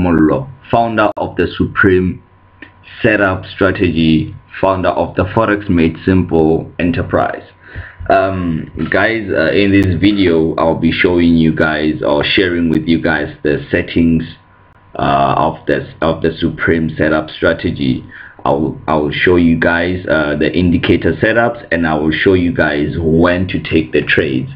Mollo, founder of the Supreme Setup Strategy, founder of the Forex Made Simple enterprise. Guys, in this video I'll be showing you guys, or sharing with you guys, the settings of the Supreme Setup Strategy. I will show you guys the indicator setups, and I will show you guys when to take the trades.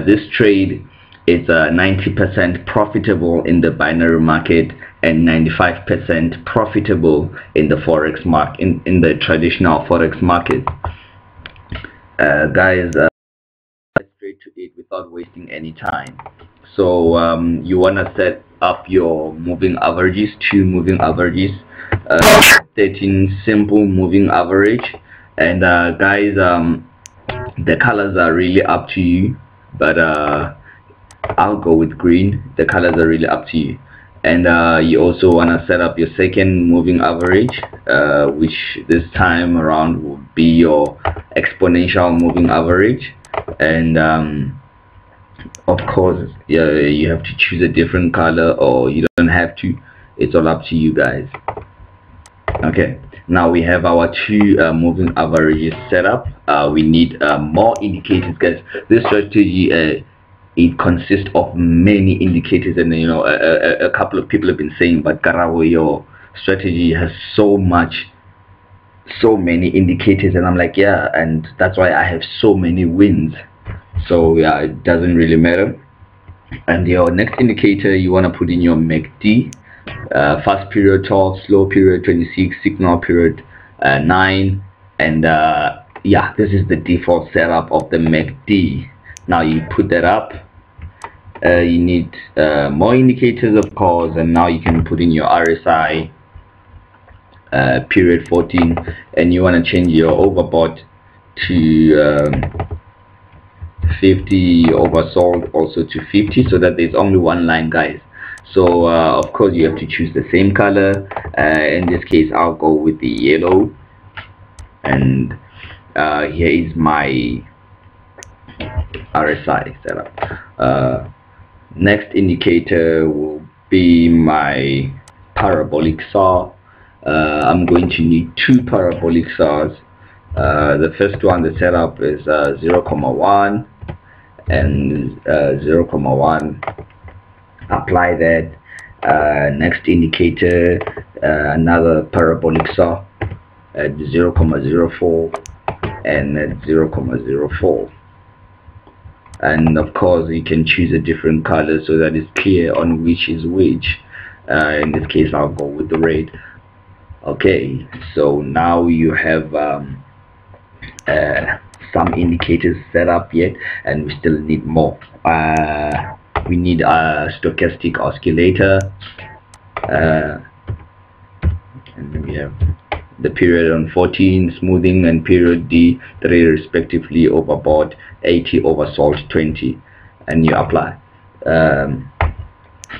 This trade is 90% profitable in the binary market and 95% profitable in the forex market, in the traditional forex market. Guys, let's straight to it without wasting any time. So you want to set up your moving averages, 2 moving averages, 13 simple moving average, and guys, the colors are really up to you, but I'll go with green. The colors are really up to you. And you also want to set up your second moving average, which this time around will be your exponential moving average. And of course, you have to choose a different color, or you don't have to. It's all up to you guys. Okay, now we have our 2 moving averages set up. We need more indicators, guys. This strategy, it consists of many indicators, and you know, a couple of people have been saying, but Karabo, your strategy has so many indicators, and I'm like, yeah, and that's why I have so many wins. So yeah, it doesn't really matter. And your next indicator, you want to put in your MACD, fast period 12, slow period 26, signal period 9, and yeah, this is the default setup of the MACD. Now you put that up. You need more indicators, of course, and now you can put in your RSI, period 14, and you want to change your overbought to 50, oversold also to 50, so that there's only one line, guys. So of course you have to choose the same color. In this case I'll go with the yellow, and here is my RSI setup. Next indicator will be my parabolic saw. I'm going to need 2 parabolic saws. The first one, the setup is 0,1 and 0,1. Apply that. Next indicator, another parabolic saw at 0,04 and at 0,04. And of course you can choose a different color so that it's clear on which is which. In this case I'll go with the red. Okay, so now you have some indicators set up yet, and we still need more. We need a stochastic oscillator, and then we have the period on 14, smoothing, and period D3 respectively, overbought 80, oversold 20, and you apply.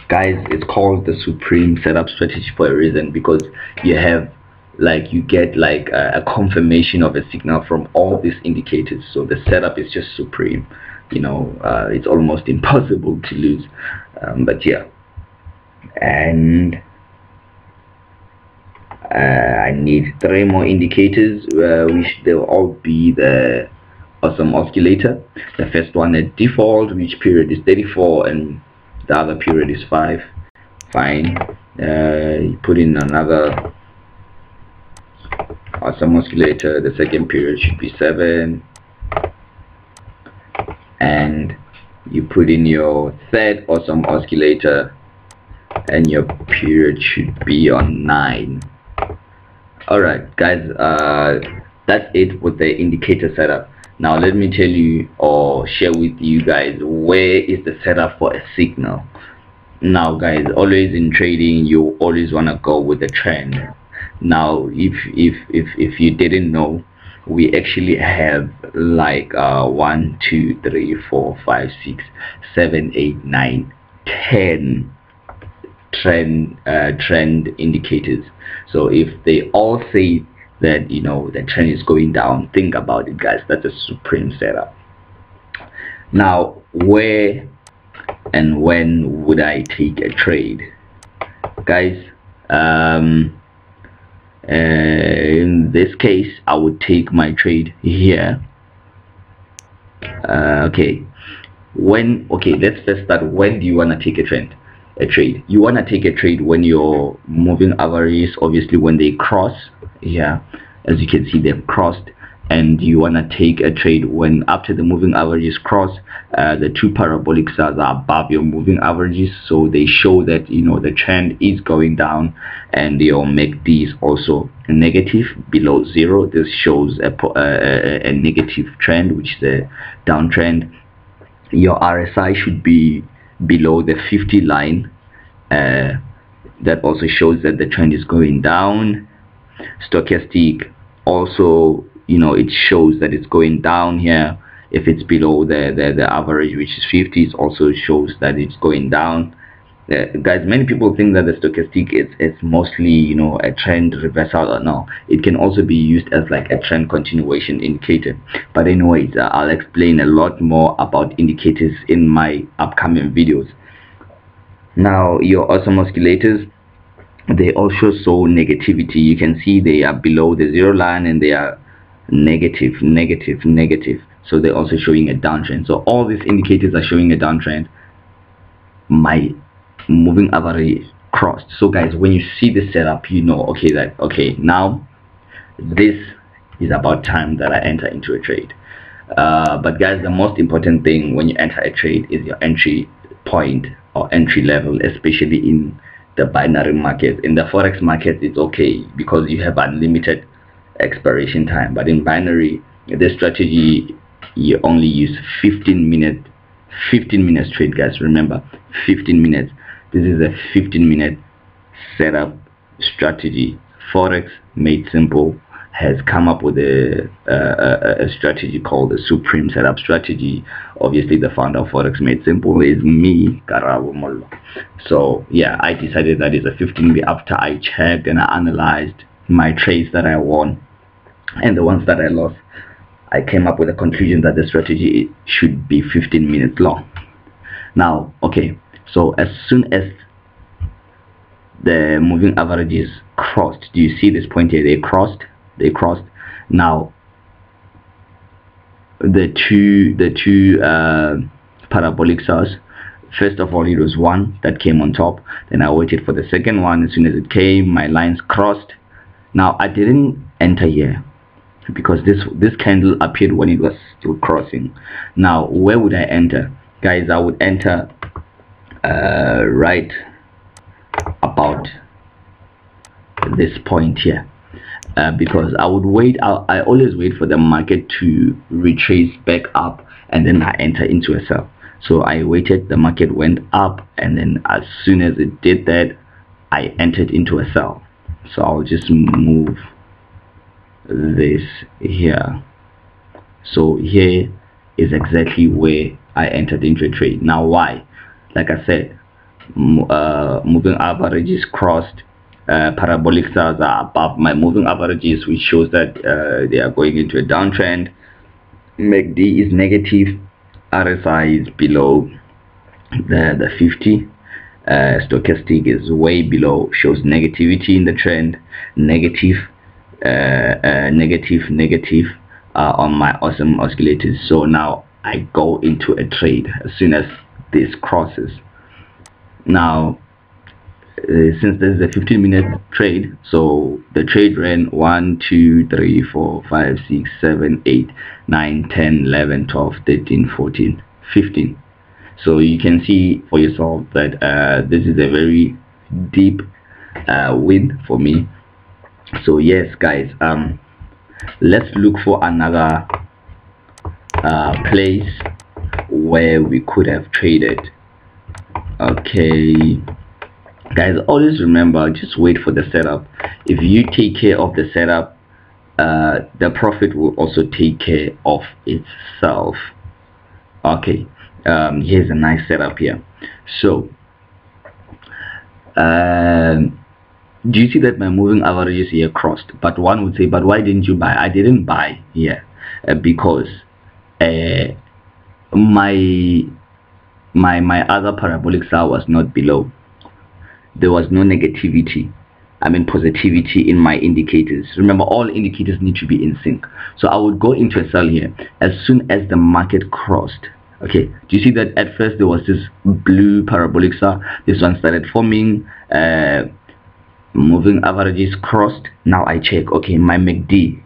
Guys, it's called the Supreme Setup Strategy for a reason, because you have, like, you get like a confirmation of a signal from all these indicators. So the setup is just supreme, you know. It's almost impossible to lose. But yeah, and I need 3 more indicators, which they'll all be the awesome oscillator. The first one at default, which period is 34, and the other period is 5. Fine. You put in another awesome oscillator. The second period should be 7, and you put in your third awesome oscillator, and your period should be on 9. Alright guys, that's it with the indicator setup. Now let me tell you, or share with you guys, where is the setup for a signal. Now guys, always in trading you always want to go with the trend. Now if you didn't know, we actually have like 1, 2, 3, 4, 5, 6, 7, 8, 9, 10 trend indicators. So if they all say that, you know, the trend is going down, think about it, guys. That's a supreme setup. Now, where and when would I take a trade? guys, in this case I would take my trade here. Okay, let's first start. When do you want to take a trade? You want to take a trade when your moving averages, obviously when they cross. Yeah, as you can see, they've crossed. And you want to take a trade when after the moving averages cross, the two parabolic stars are above your moving averages, so they show that the trend is going down, and your MACD is also negative below zero. This shows a negative trend, which is a downtrend. Your RSI should be below the 50 line. That also shows that the trend is going down. Stochastic also, it shows that it's going down here. If it's below the average, which is 50, it also shows that it's going down. Guys, many people think that the stochastic is mostly a trend reversal. No, it can also be used as like a trend continuation indicator. But anyways, I'll explain a lot more about indicators in my upcoming videos. Now, your awesome oscillators, they also show negativity. You can see they are below the zero line, and they are negative. So they're also showing a downtrend. So all these indicators are showing a downtrend. My moving average crossed. So guys, when you see the setup, okay, now this is about time that I enter into a trade. But guys, the most important thing when you enter a trade is your entry point or entry level, especially in the binary market. In the forex market, it's okay because you have unlimited expiration time, but in binary, this strategy, you only use 15 minutes trade, guys. Remember, 15 minutes. This is a 15-minute setup strategy. Forex Made Simple has come up with a strategy called the Supreme Setup Strategy. Obviously, the founder of Forex Made Simple is me, Karabo Mollo. So yeah, I decided that it's a 15-minute. After I checked and I analyzed my trades that I won and the ones that I lost, I came up with a conclusion that the strategy should be 15 minutes long. Now, okay, so as soon as the moving averages crossed, do you see this point here? They crossed. Now the two parabolic stars, first of all, it was one that came on top, then I waited for the second one. As soon as it came, my lines crossed. Now I didn't enter here because this candle appeared when it was still crossing. Now where would I enter, guys? I would enter right about this point here, because I would wait. I always wait for the market to retrace back up, and then I enter into a sell. So I waited, the market went up, and then as soon as it did that, I entered into a sell. So I'll just move this here. So here is exactly where I entered into a trade. Now why? Like I said, moving averages crossed, parabolic stars are above my moving averages, which shows that they are going into a downtrend. MACD is negative, RSI is below the 50, stochastic is way below, shows negativity in the trend, negative on my awesome oscillators. So now I go into a trade as soon as this crosses. Now since this is a 15-minute trade, so the trade ran 1 2 3 4 5 6 7 8 9 10 11 12 13 14 15. So you can see for yourself that this is a very deep win for me. So yes, guys, let's look for another place where we could have traded. Okay, guys, always remember, just wait for the setup. If you take care of the setup, the profit will also take care of itself. Okay, here's a nice setup here. So do you see that my moving averages here crossed? But one would say, but why didn't you buy? I didn't buy here because my other parabolic star was not below. there was no negativity, I mean positivity in my indicators. Remember, all indicators need to be in sync. So I would go into a sell here as soon as the market crossed. Okay, do you see that at first there was this blue parabolic star? This one started forming, moving averages crossed. Now I check, okay, my MACD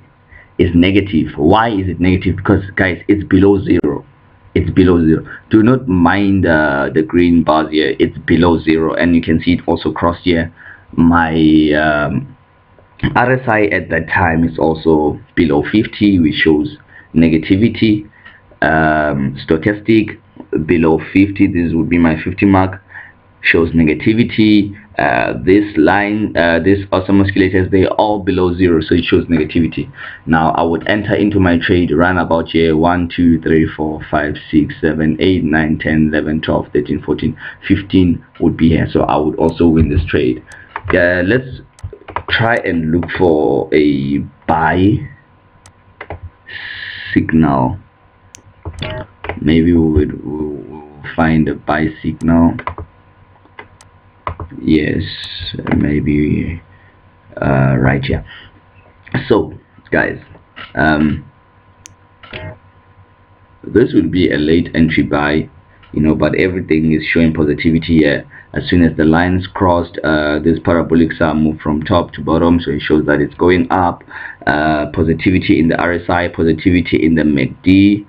is negative. Why is it negative? Because guys, it's below zero. It's below zero. Do not mind the green bars here. It's below zero, and you can see it also crossed here. My RSI at that time is also below 50, which shows negativity. Stochastic below 50, this would be my 50 mark, shows negativity. This line, this awesome oscillators, they all below zero, so it shows negativity. Now I would enter into my trade run about here 1 2 3 4 5 6 7 8 9 10 11 12 13 14 15 would be here, so I would also win this trade. Let's try and look for a buy signal. Maybe we'll find a buy signal. Yes, maybe right here. So guys, this would be a late entry buy, you know, but everything is showing positivity here. As soon as the lines crossed, this parabolic star moved from top to bottom, so it shows that it's going up. Positivity in the RSI, positivity in the MACD,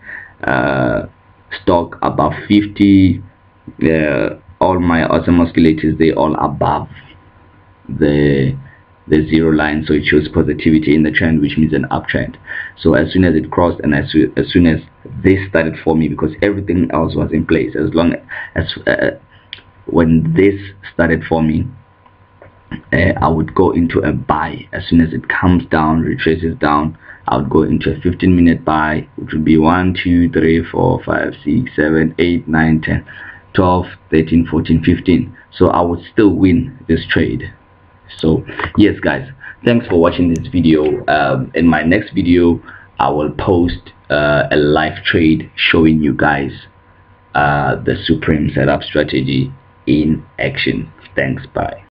stock above 50. All my awesome oscillators, they all above the zero line, so it shows positivity in the trend, which means an uptrend. So as soon as it crossed, and as soon as this started forming, because everything else was in place, as long as when this started forming, I would go into a buy. As soon as it comes down, retraces down, I would go into a 15-minute buy, which would be 1 2 3 4 5 6 7 8 9 10 12 13 14 15. So I would still win this trade. So yes guys, thanks for watching this video. In my next video I will post a live trade showing you guys the Supreme setup strategy in action. Thanks, bye.